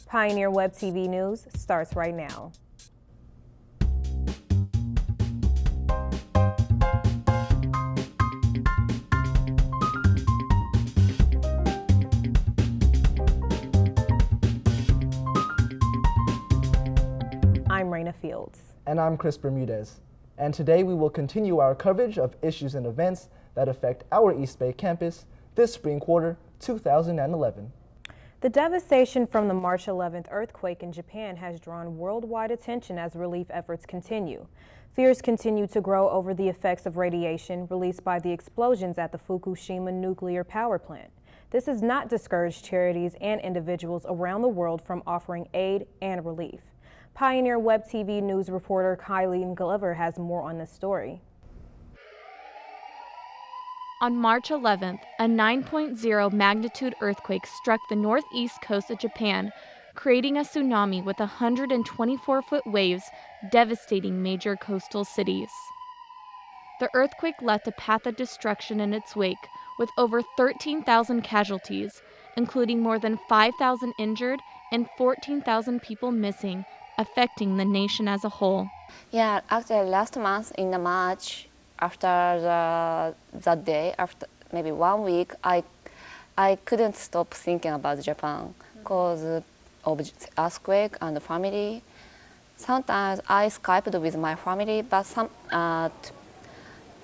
Pioneer Web TV News starts right now. I'm Raina Fields. And I'm Chris Bermudez. And today we will continue our coverage of issues and events that affect our East Bay campus this spring quarter 2011. The devastation from the March 11th earthquake in Japan has drawn worldwide attention as relief efforts continue. Fears continue to grow over the effects of radiation released by the explosions at the Fukushima nuclear power plant. This has not discouraged charities and individuals around the world from offering aid and relief. Pioneer Web TV News reporter Kylie Glover has more on this story. On March 11th, a 9.0 magnitude earthquake struck the northeast coast of Japan, creating a tsunami with 124-foot waves devastating major coastal cities. The earthquake left a path of destruction in its wake, with over 13,000 casualties, including more than 5,000 injured and 14,000 people missing, affecting the nation as a whole. Yeah, actually last month in the March, after that day, after maybe 1 week, I couldn't stop thinking about Japan because of the earthquake and the family. Sometimes I Skyped with my family, but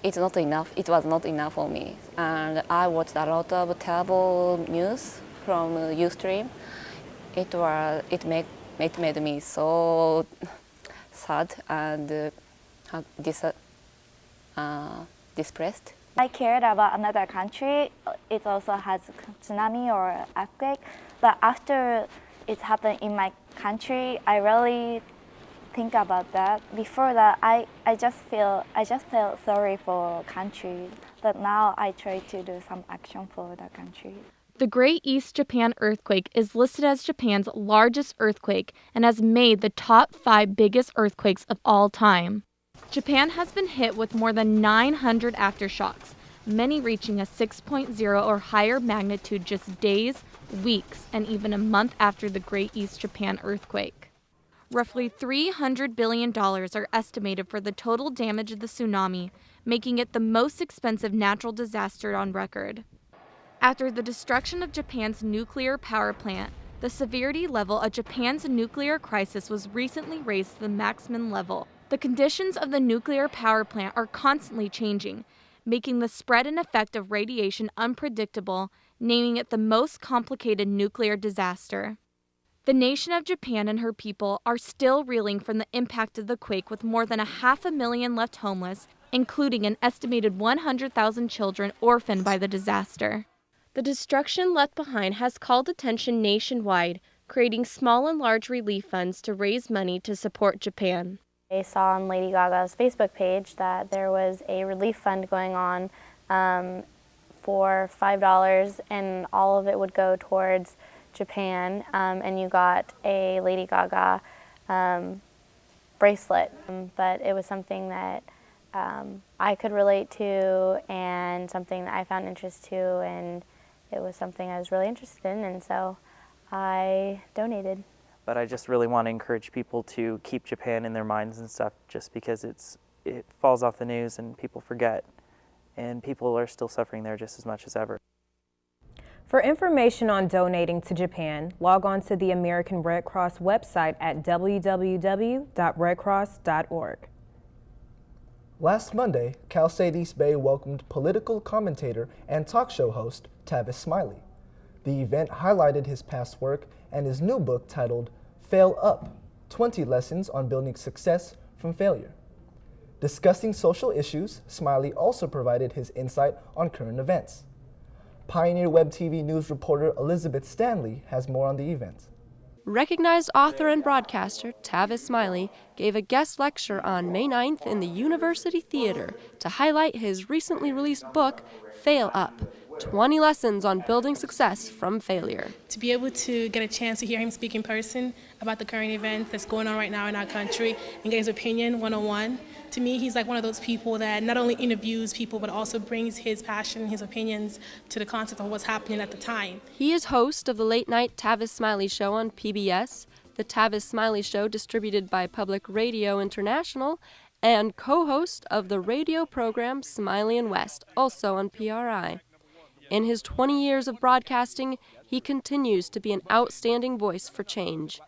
it's not enough. It was not enough for me. And I watched a lot of terrible news from Ustream. It made me so sad and depressed. I cared about another country. It also has tsunami or earthquake, but after it happened in my country, I really think about that. Before that, I just felt sorry for country, but now I try to do some action for the country. The Great East Japan earthquake is listed as Japan's largest earthquake and has made the top 5 biggest earthquakes of all time. Japan has been hit with more than 900 aftershocks, many reaching a 6.0 or higher magnitude just days, weeks, and even a month after the Great East Japan earthquake. Roughly $300 billion are estimated for the total damage of the tsunami, making it the most expensive natural disaster on record. After the destruction of Japan's nuclear power plant, the severity level of Japan's nuclear crisis was recently raised to the maximum level. The conditions of the nuclear power plant are constantly changing, making the spread and effect of radiation unpredictable, naming it the most complicated nuclear disaster. The nation of Japan and her people are still reeling from the impact of the quake, with more than 500,000 left homeless, including an estimated 100,000 children orphaned by the disaster. The destruction left behind has called attention nationwide, creating small and large relief funds to raise money to support Japan. I saw on Lady Gaga's Facebook page that there was a relief fund going on for $5, and all of it would go towards Japan, and you got a Lady Gaga bracelet. But it was something that I could relate to and something that I found interest to, and it was something I was really interested in, and so I donated. But I just really want to encourage people to keep Japan in their minds and stuff, just because it falls off the news and people forget, and people are still suffering there just as much as ever. For information on donating to Japan, log on to the American Red Cross website at www.redcross.org. Last Monday, Cal State East Bay welcomed political commentator and talk show host Tavis Smiley. The event highlighted his past work and his new book titled Fail Up, 20 Lessons on Building Success from Failure. Discussing social issues, Smiley also provided his insight on current events. Pioneer Web TV News reporter Elizabeth Stanley has more on the event. Recognized author and broadcaster Tavis Smiley gave a guest lecture on May 9th in the University Theater to highlight his recently released book, Fail Up, 20 lessons on building success from failure. To be able to get a chance to hear him speak in person about the current event that's going on right now in our country and get his opinion one-on-one, to me, he's like one of those people that not only interviews people, but also brings his passion, his opinions to the concept of what's happening at the time. He is host of the late-night Tavis Smiley Show on PBS, the Tavis Smiley Show distributed by Public Radio International, and co-host of the radio program Smiley and West, also on PRI. In his 20 years of broadcasting, he continues to be an outstanding voice for change.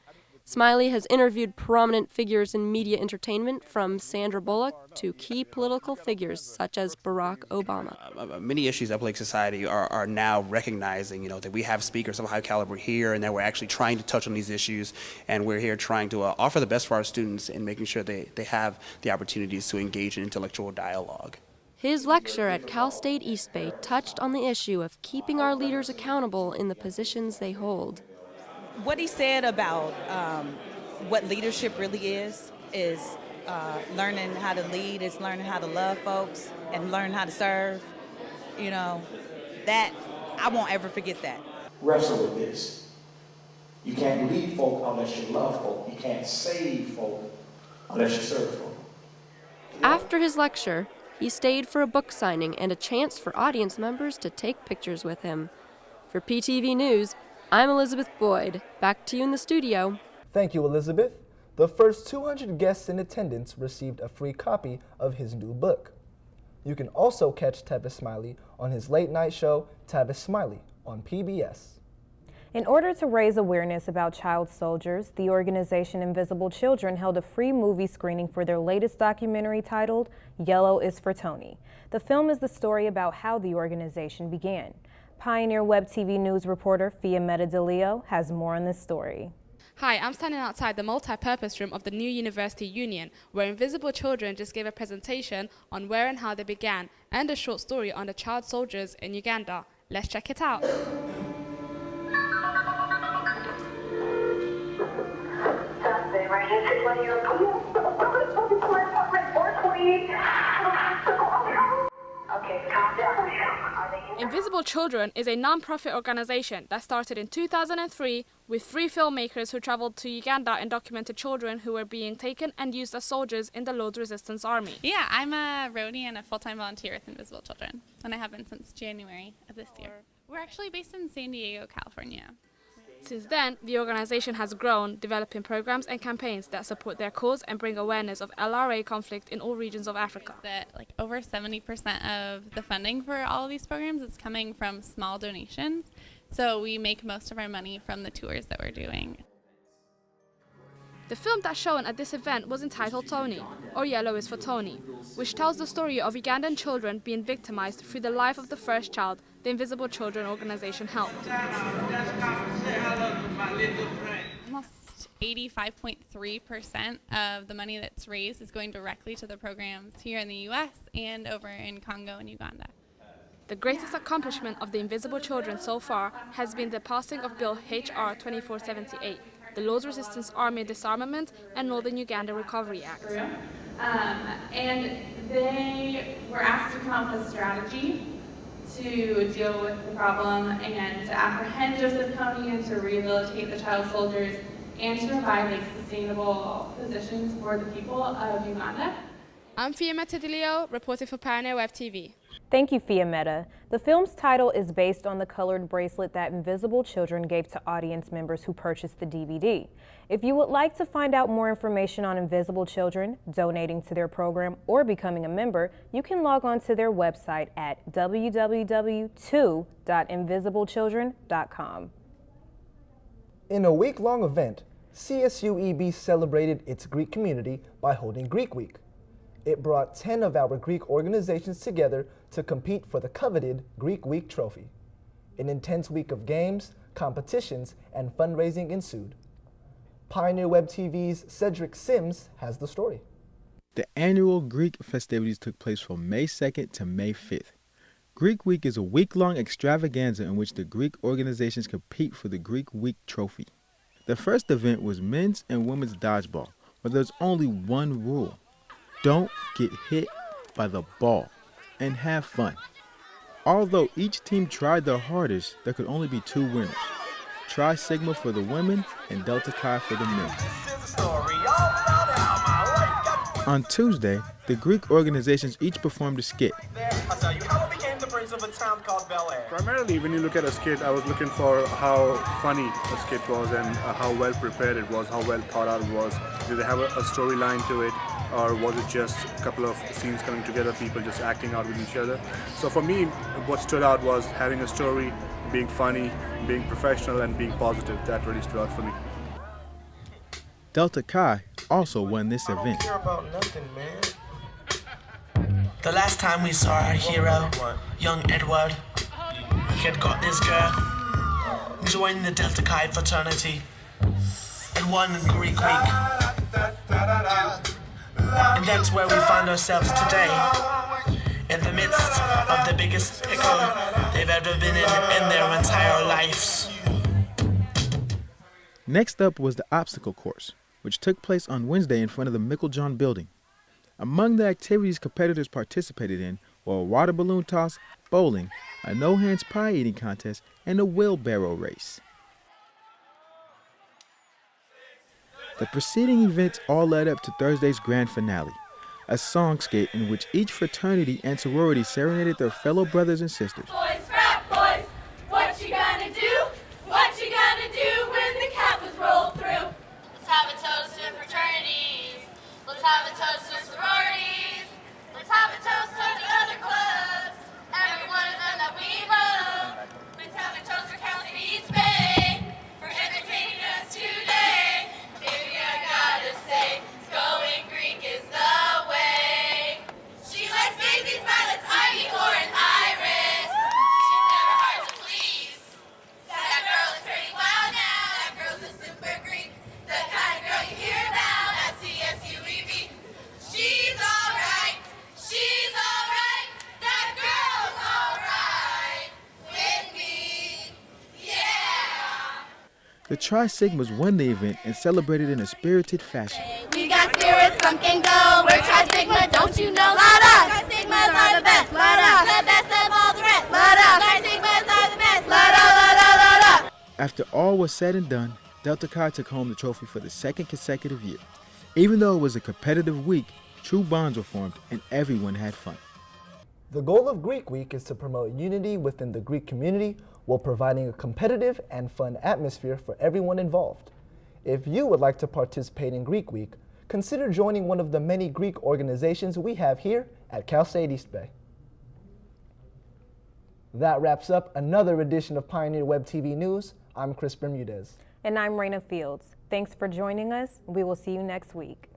Smiley has interviewed prominent figures in media entertainment, from Sandra Bullock to key political figures such as Barack Obama. Many issues of Blake society are now recognizing, that we have speakers of high caliber here and that we're actually trying to touch on these issues, and we're here trying to offer the best for our students and making sure they have the opportunities to engage in intellectual dialogue. His lecture at Cal State East Bay touched on the issue of keeping our leaders accountable in the positions they hold. What he said about what leadership really is learning how to lead, is learning how to love folks and learn how to serve. That I won't ever forget that. Wrestle with this. You can't lead folk unless you love folk. You can't save folk unless you serve folk. After his lecture, he stayed for a book signing and a chance for audience members to take pictures with him. For PTV News, I'm Elizabeth Boyd. Back to you in the studio. Thank you, Elizabeth. The first 200 guests in attendance received a free copy of his new book. You can also catch Tavis Smiley on his late-night show, Tavis Smiley, on PBS. In order to raise awareness about child soldiers, the organization Invisible Children held a free movie screening for their latest documentary titled Yellow is for Tony. The film is the story about how the organization began. Pioneer Web TV News reporter Fiametta DeLeo has more on this story. Hi, I'm standing outside the multi-purpose room of the New University Union, where Invisible Children just gave a presentation on where and how they began, and a short story on the child soldiers in Uganda. Let's check it out. Invisible Children is a non-profit organization that started in 2003 with 3 filmmakers who traveled to Uganda and documented children who were being taken and used as soldiers in the Lord's Resistance Army. Yeah, I'm a roadie and a full-time volunteer with Invisible Children, and I have been since January of this year. We're actually based in San Diego, California. Since then, the organization has grown, developing programs and campaigns that support their cause and bring awareness of LRA conflict in all regions of Africa. That over 70% of the funding for all of these programs is coming from small donations, so we make most of our money from the tours that we're doing. The film that's shown at this event was entitled Tony, or Yellow is for Tony, which tells the story of Ugandan children being victimized through the life of the first child the Invisible Children organization helped. Almost 85.3% of the money that's raised is going directly to the programs here in the U.S. and over in Congo and Uganda. The greatest accomplishment of the Invisible Children so far has been the passing of Bill H.R. 2478, the Lord's Resistance Army Disarmament and Northern Uganda Recovery Act. And they were asked to come up with a strategy to deal with the problem and to apprehend Joseph Kony and to rehabilitate the child soldiers and to provide sustainable positions for the people of Uganda. I'm Fiametta DeLeo, reporting for Pioneer Web TV. Thank you, Fiametta. The film's title is based on the colored bracelet that Invisible Children gave to audience members who purchased the DVD. If you would like to find out more information on Invisible Children, donating to their program, or becoming a member, you can log on to their website at www.2.invisiblechildren.com. In a week-long event, CSUEB celebrated its Greek community by holding Greek Week. It brought 10 of our Greek organizations together to compete for the coveted Greek Week trophy. An intense week of games, competitions, and fundraising ensued. Pioneer Web TV's Cedric Sims has the story. The annual Greek festivities took place from May 2nd to May 5th. Greek Week is a week-long extravaganza in which the Greek organizations compete for the Greek Week trophy. The first event was men's and women's dodgeball, where there's only one rule. Don't get hit by the ball and have fun. Although each team tried their hardest, there could only be 2 winners. Tri Sigma for the women and Delta Chi for the men. On Tuesday, the Greek organizations each performed a skit. Primarily, when you look at a skit, I was looking for how funny a skit was and how well prepared it was, how well thought out it was. Did they have a storyline to it, or was it just a couple of scenes coming together, people just acting out with each other? So for me, what stood out was having a story, being funny, being professional, and being positive. That really stood out for me. Delta Chi also won this event. I don't care about nothing, man. The last time we saw our hero, young Edward, he had got this girl, joining the Delta Chi fraternity, and won in Greek Week. And that's where we find ourselves today, in the midst of the biggest pickle they've ever been in their entire lives. Next up was the obstacle course, which took place on Wednesday in front of the Meiklejohn building. Among the activities competitors participated in were a water balloon toss, bowling, a no-hands pie eating contest, and a wheelbarrow race. The preceding events all led up to Thursday's grand finale, a song skit in which each fraternity and sorority serenaded their fellow brothers and sisters. Boys, frat boys, what you gonna do? What you gonna do when the Kappas roll through? Let's have a toast to fraternities. Let's have a toast to sororities. Let's have a toast to the other clubs. Every one of them that we love. Let's have a toast to Cal State East Bay for entertaining us today. Baby, I gotta say, going Greek is the way. She likes daisies, violets, ivy, or an iris. She's never hard to please. That girl is pretty wild now. That girl's a super Greek. The kind of girl you hear about at CSUEB. She's alright. She's alright. That girl's alright with me. Yeah. The Tri Sigmas won the event and celebrated in a spirited fashion. We got spirits, funk and go. We're Tri Sigma, don't you know? Let us. Tri Sigmas are the best. Let us. The best of all the rest. Let us. Tri Sigmas are the best. Let us. Let us. After all was said and done, Delta Chi took home the trophy for the 2nd consecutive year. Even though it was a competitive week, true bonds were formed and everyone had fun. The goal of Greek Week is to promote unity within the Greek community while providing a competitive and fun atmosphere for everyone involved. If you would like to participate in Greek Week, consider joining one of the many Greek organizations we have here at Cal State East Bay. That wraps up another edition of Pioneer Web TV News. I'm Chris Bermudez. And I'm Raina Fields. Thanks for joining us. We will see you next week.